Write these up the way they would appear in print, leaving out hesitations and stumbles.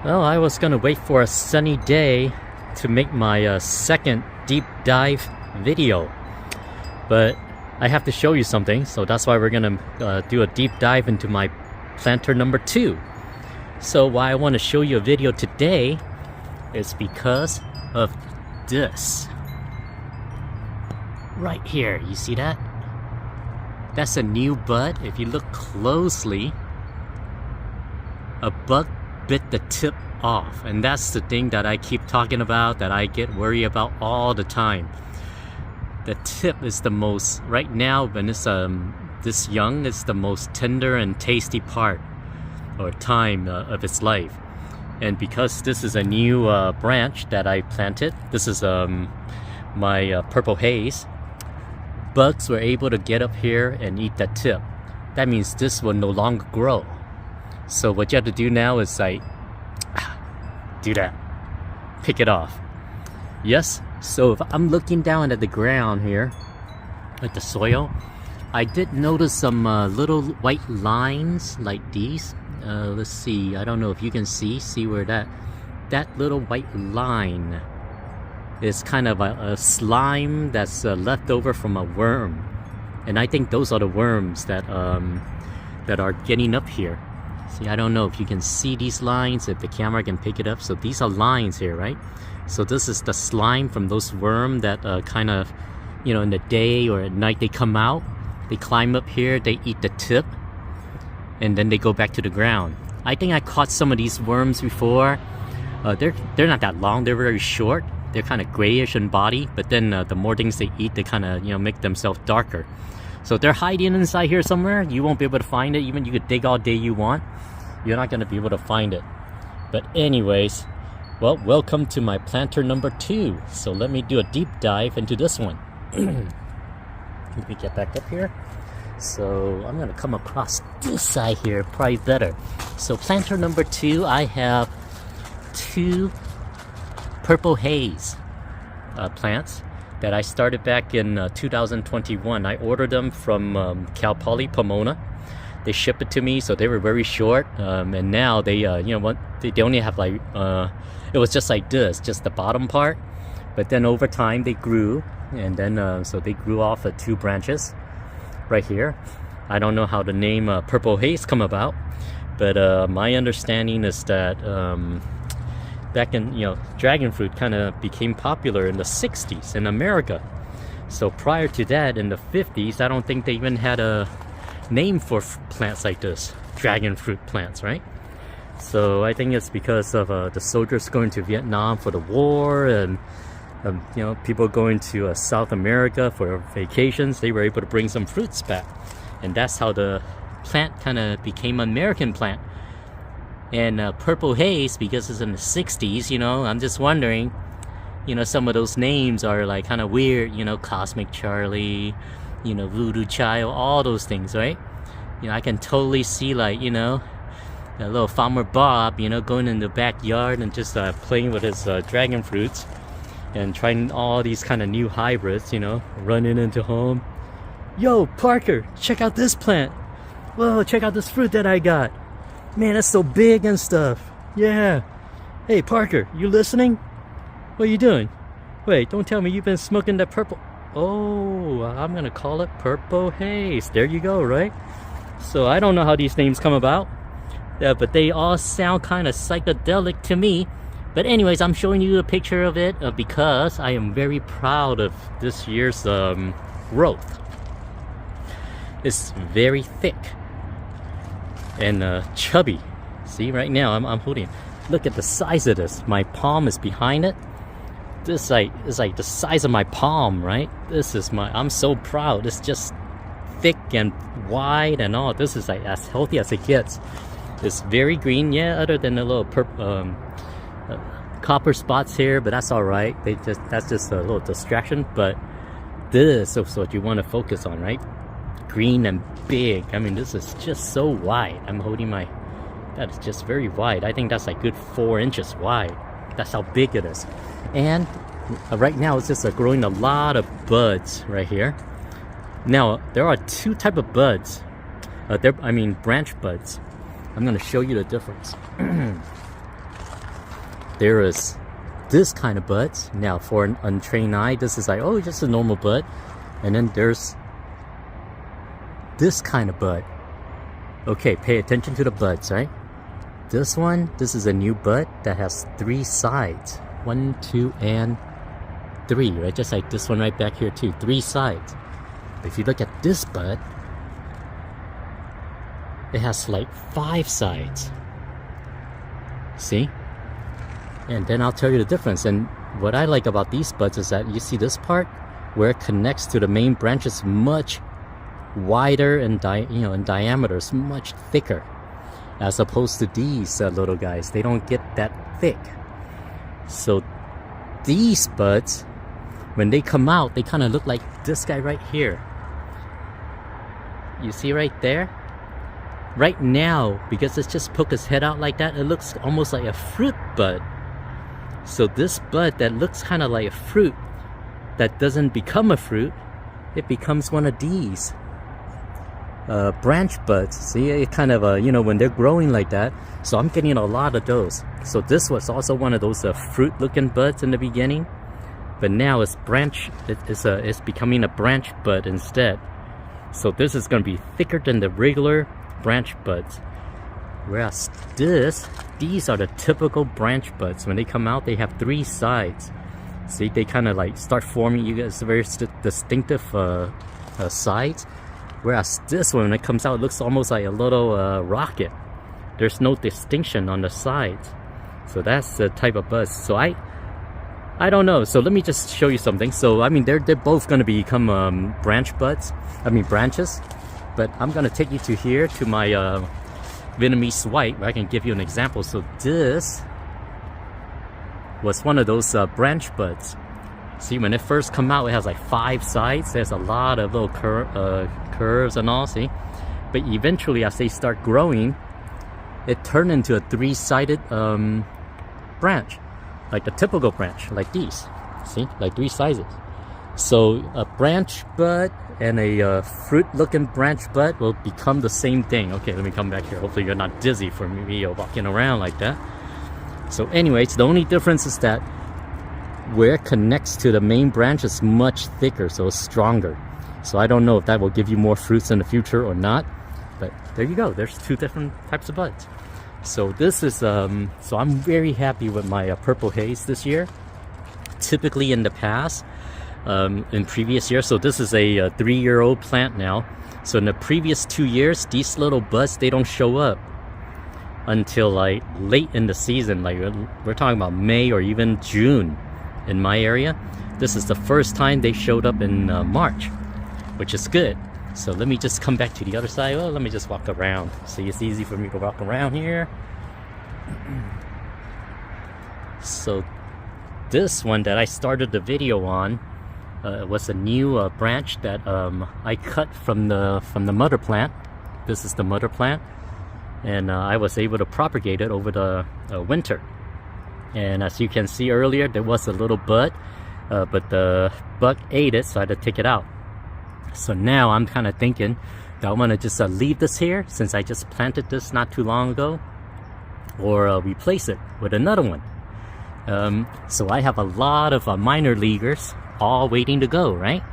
Well, I was gonna wait for a sunny day to make my second deep dive video, but I have to show you something, so that's why we're gonna do a deep dive into my planter number 2. So why I want to show you a video today is because of this right here. You see that? That's a new bud. If you look closely, a bug bit the tip off, and that's the thing that I keep talking about, that I get worried about all the time. The tip is the most, right now when it's this young, it's the most tender and tasty part or time of its life. And because this is a new branch that I planted, this is my purple haze, bugs were able to get up here and eat that tip. That means this will no longer grow. So what you have to do now is like, do that, pick it off. Yes, so if I'm looking down at the ground here, at the soil, I did notice some little white lines like these. Let's see, I don't know if you can see where that little white line is kind of a slime that's left over from a worm. And I think those are the worms that are getting up here. See, I don't know if you can see these lines, if the camera can pick it up. So these are lines here, right? So this is the slime from those worms that kind of, you know, in the day or at night they come out, they climb up here, they eat the tip, and then they go back to the ground. I think I caught some of these worms before. They're not that long, they're very short. They're kind of grayish in body, but then the more things they eat, they kind of, you know, make themselves darker. So they're hiding inside here somewhere. You won't be able to find it. Even you could dig all day you want, you're not going to be able to find it. But anyways, well, welcome to my planter number 2. So let me do a deep dive into this one. Let me get back up here. So I'm going to come across this side here, probably better. So planter number 2, I have 2 purple haze plants that I started back in 2021. I ordered them from Cal Poly Pomona. They shipped it to me, so they were very short, and now they you know what, they only have like it was just like this, just the bottom part, but then over time they grew, and then so they grew off of 2 branches right here. I don't know how the name purple haze come about, but my understanding is that back in, you know, dragon fruit kind of became popular in the 60s in America. So prior to that, in the 50s, I don't think they even had a name for plants like this, dragon fruit plants, right? So I think it's because of the soldiers going to Vietnam for the war, and you know, people going to South America for vacations. They were able to bring some fruits back, and that's how the plant kind of became an American plant. And purple haze, because it's in the 60s, you know, I'm just wondering, you know, some of those names are like kind of weird, you know, Cosmic Charlie, you know, Voodoo Child, all those things, right? You know, I can totally see, like, you know, a little Farmer Bob, you know, going in the backyard and just playing with his dragon fruits and trying all these kind of new hybrids, you know, running into home. Yo, Parker, check out this plant. Whoa, check out this fruit that I got. Man, that's so big and stuff. Yeah. Hey, Parker, you listening? What are you doing? Wait, don't tell me you've been smoking that purple. Oh, I'm gonna call it purple haze. There you go, right? So I don't know how these names come about. Yeah, but they all sound kind of psychedelic to me. But anyways, I'm showing you a picture of it because I am very proud of this year's growth. It's very thick and chubby. See, right now I'm holding, look at the size of this. My palm is behind it. This is like the size of my palm, right? This is I'm so proud. It's just thick and wide and all. This is like as healthy as it gets. It's very green, yeah, other than the little copper spots here, but that's all right. That's just a little distraction. But this is what you want to focus on, right? Green and big. I mean, this is just so wide. I'm holding my, that is just very wide. I think that's like good 4 inches wide. That's how big it is. And right now it's just growing a lot of buds right here. Now there are 2 type of buds. Branch buds. I'm going to show you the difference. there is this kind of buds. Now for an untrained eye, this is like, oh, just a normal bud. And then there's this kind of bud. Okay, pay attention to the buds, right? This one, this is a new bud that has 3 sides. 1, 2, and 3, right? Just like this one right back here too, 3 sides. But if you look at this bud, it has like 5 sides. See? And then I'll tell you the difference. And what I like about these buds is that you see this part where it connects to the main branch is much wider and in diameter, it's much thicker, as opposed to these little guys. They don't get that thick. So these buds, when they come out, they kind of look like this guy right here. You see right there? Right now, because it's just poke his head out like that, it looks almost like a fruit bud. So this bud that looks kind of like a fruit, that doesn't become a fruit, it becomes one of these branch buds. See, it kind of when they're growing like that. So I'm getting a lot of those. So this was also one of those fruit looking buds in the beginning, but now it's it's becoming a branch bud instead. So this is going to be thicker than the regular branch buds, whereas these are the typical branch buds. When they come out, they have 3 sides. See, they kind of like start forming, you guys, very distinctive sides. Whereas this one, when it comes out, it looks almost like a little rocket. There's no distinction on the sides. So that's the type of bud. So I don't know. So let me just show you something. So I mean, they're both going to become branch buds. I mean branches. But I'm going to take you to here to my Vietnamese white, where I can give you an example. So this was one of those branch buds. See, when it first come out, it has like 5 sides. There's a lot of little curves and all, see? But eventually, as they start growing, it turned into a 3-sided branch, like the typical branch, like these. See, like 3 sizes. So a branch bud and a fruit-looking branch bud will become the same thing. Okay, let me come back here. Hopefully you're not dizzy for me walking around like that. So anyways, the only difference is that where it connects to the main branch is much thicker, so it's stronger. So I don't know if that will give you more fruits in the future or not. But there you go. There's 2 different types of buds. So this is, so I'm very happy with my purple haze this year. Typically in the past, in previous years, so this is a 3-year-old plant now. So in the previous 2 years, these little buds, they don't show up until like late in the season. Like we're talking about May or even June in my area. This is the first time they showed up in March, which is good. So let me just come back to the other side. Well, let me just walk around. See, it's easy for me to walk around here. So this one that I started the video on was a new branch that I cut from the mother plant. This is the mother plant, and I was able to propagate it over the winter. And as you can see earlier, there was a little bud, but the bug ate it, so I had to take it out. So now I'm kind of thinking that I want to just leave this here, since I just planted this not too long ago, or replace it with another one. So I have a lot of minor leaguers all waiting to go, right?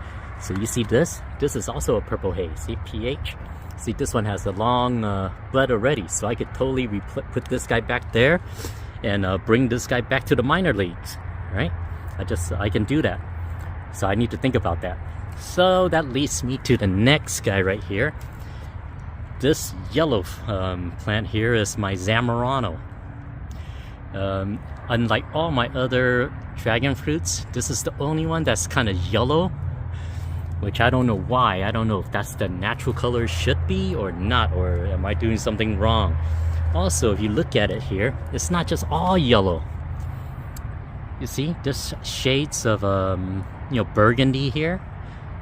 So you see this? This is also a purple haze. See, PH? See, this one has a long bud already, so I could totally put this guy back there and bring this guy back to the minor leagues, right? I can do that. So I need to think about that. So that leads me to the next guy right here. This yellow plant here is my Zamorano. Unlike all my other dragon fruits, this is the only one that's kind of yellow, which I don't know why. I don't know if that's the natural color it should be or not, or am I doing something wrong? Also, if you look at it here, it's not just all yellow. You see, there's shades of burgundy here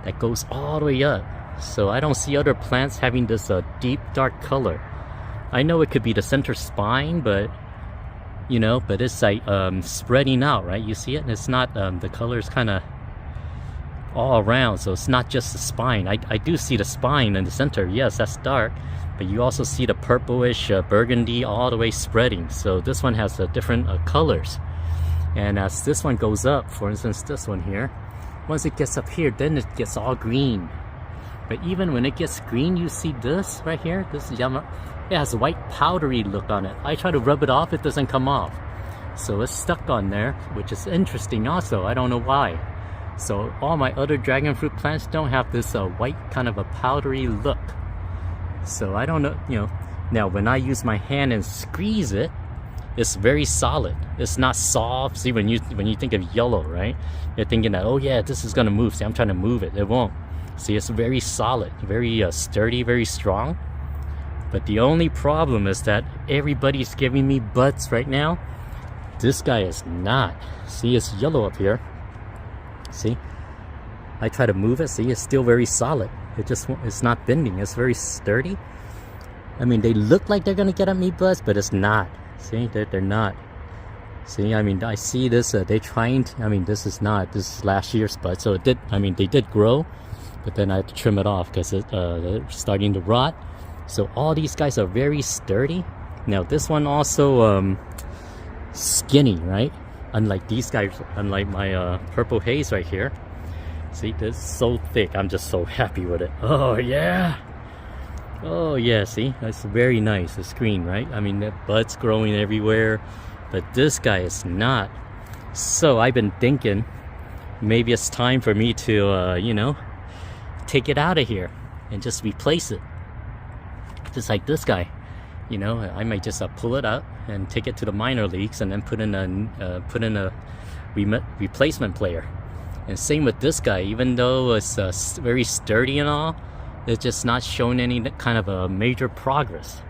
that goes all the way up. So I don't see other plants having this deep dark color. I know it could be the center spine, but but it's like spreading out, right? You see it? It's not the color is kind of all around, so it's not just the spine. I do see the spine in the center. Yes, that's dark, but you also see the purplish burgundy all the way spreading. So this one has different colors. And as this one goes up, for instance this one here, once it gets up here, then it gets all green. But even when it gets green, you see this right here, this Zamorano, it has a white powdery look on it. I try to rub it off, it doesn't come off. So it's stuck on there, which is interesting also. I don't know why. So all my other dragon fruit plants don't have this white kind of a powdery look. So I don't know, you know. Now when I use my hand and squeeze it, it's very solid. It's not soft. See, when you think of yellow, right? You're thinking that, oh yeah, this is gonna move. See, I'm trying to move it. It won't. See, it's very solid, very sturdy, very strong. But the only problem is that everybody's giving me buds right now. This guy is not. See, it's yellow up here. See? I try to move it. See, it's still very solid. It's not bending. It's very sturdy. I mean, they look like they're gonna get at me buds, but it's not. See, they're not. See, I mean, I see this. They're trying to. I mean, this is not. This is last year's bud, so it did. I mean, they did grow, but then I had to trim it off because they're starting to rot. So all these guys are very sturdy. Now this one also skinny, right? Unlike these guys, unlike my purple haze right here. See, this is so thick. I'm just so happy with it. Oh yeah. Oh yeah, see, that's very nice. It's green, right? I mean, the bud's growing everywhere, but this guy is not. So I've been thinking maybe it's time for me to, you know, take it out of here and just replace it. Just like this guy, you know, I might just pull it up and take it to the minor leagues and then put in a replacement player. And same with this guy, even though it's very sturdy and all, it's just not showing any kind of a major progress.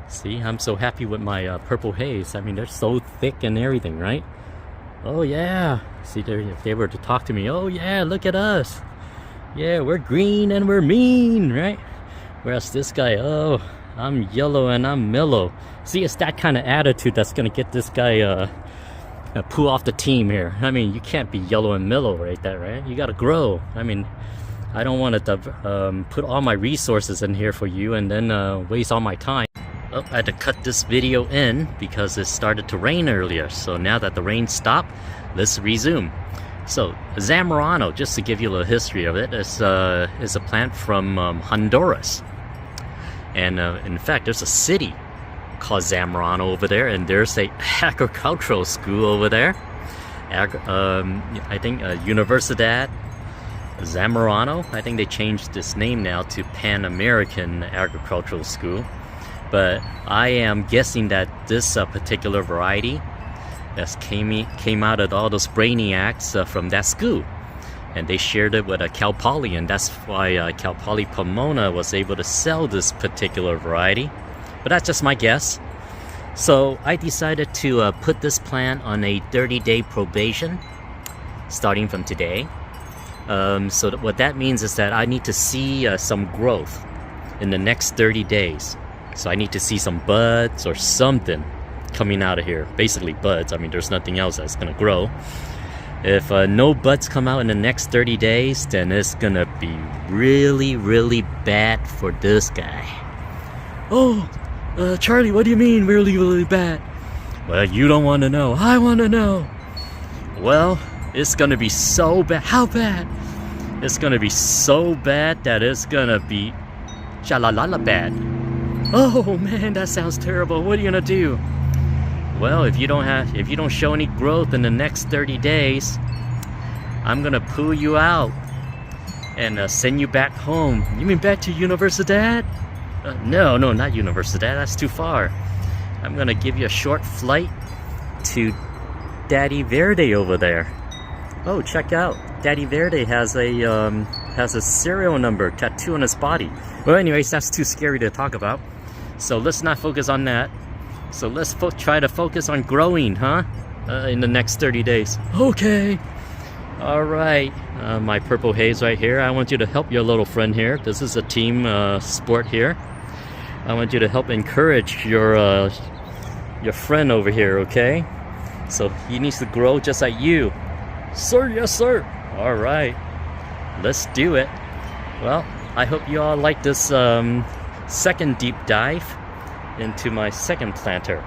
See, I'm so happy with my purple haze. I mean, they're so thick and everything, right? Oh yeah. See, if they were to talk to me, oh yeah, look at us. Yeah, we're green and we're mean, right? Whereas this guy, oh, I'm yellow and I'm mellow. See, it's that kind of attitude that's gonna get this guy pull off the team here. I mean, you can't be yellow and mellow right there, right? You gotta grow. I mean, I don't want to put all my resources in here for you and then waste all my time. Oh, I had to cut this video in because it started to rain earlier. So now that the rain stopped, let's resume. So Zamorano, just to give you a little history of it, is a plant from Honduras. And in fact, there's a city called Zamorano over there, and there's a agricultural school over there. I think Universidad Zamorano. I think they changed this name now to Pan American Agricultural School. But I am guessing that this particular variety that came out of all those brainiacs from that school. And they shared it with Cal Poly, and that's why Cal Poly Pomona was able to sell this particular variety. But that's just my guess. So I decided to put this plant on a 30-day probation, starting from today. So what that means is that I need to see some growth in the next 30 days. So I need to see some buds or something coming out of here. Basically buds. I mean, there's nothing else that's going to grow. If no buds come out in the next 30 days, then it's going to be really, really bad for this guy. Oh, Charlie, what do you mean really, really bad? Well, you don't want to know. I want to know. Well, it's going to be so bad. How bad? It's going to be so bad that it's going to be sha-la-la-la bad. Oh man, that sounds terrible. What are you going to do? Well, if you don't show any growth in the next 30 days, I'm going to pull you out and send you back home. You mean back to Universidad? No, not Universidad. That's too far. I'm going to give you a short flight to Daddy Verde over there. Oh, check out. Daddy Verde has a serial number tattoo on his body. Well, anyways, that's too scary to talk about. So let's not focus on that. So let's try to focus on growing, huh? In the next 30 days. Okay. All right. My purple haze right here. I want you to help your little friend here. This is a team sport here. I want you to help encourage your friend over here, okay? So he needs to grow just like you. Sir, yes, sir. All right. Let's do it. Well, I hope you all like this second deep dive into my second planter.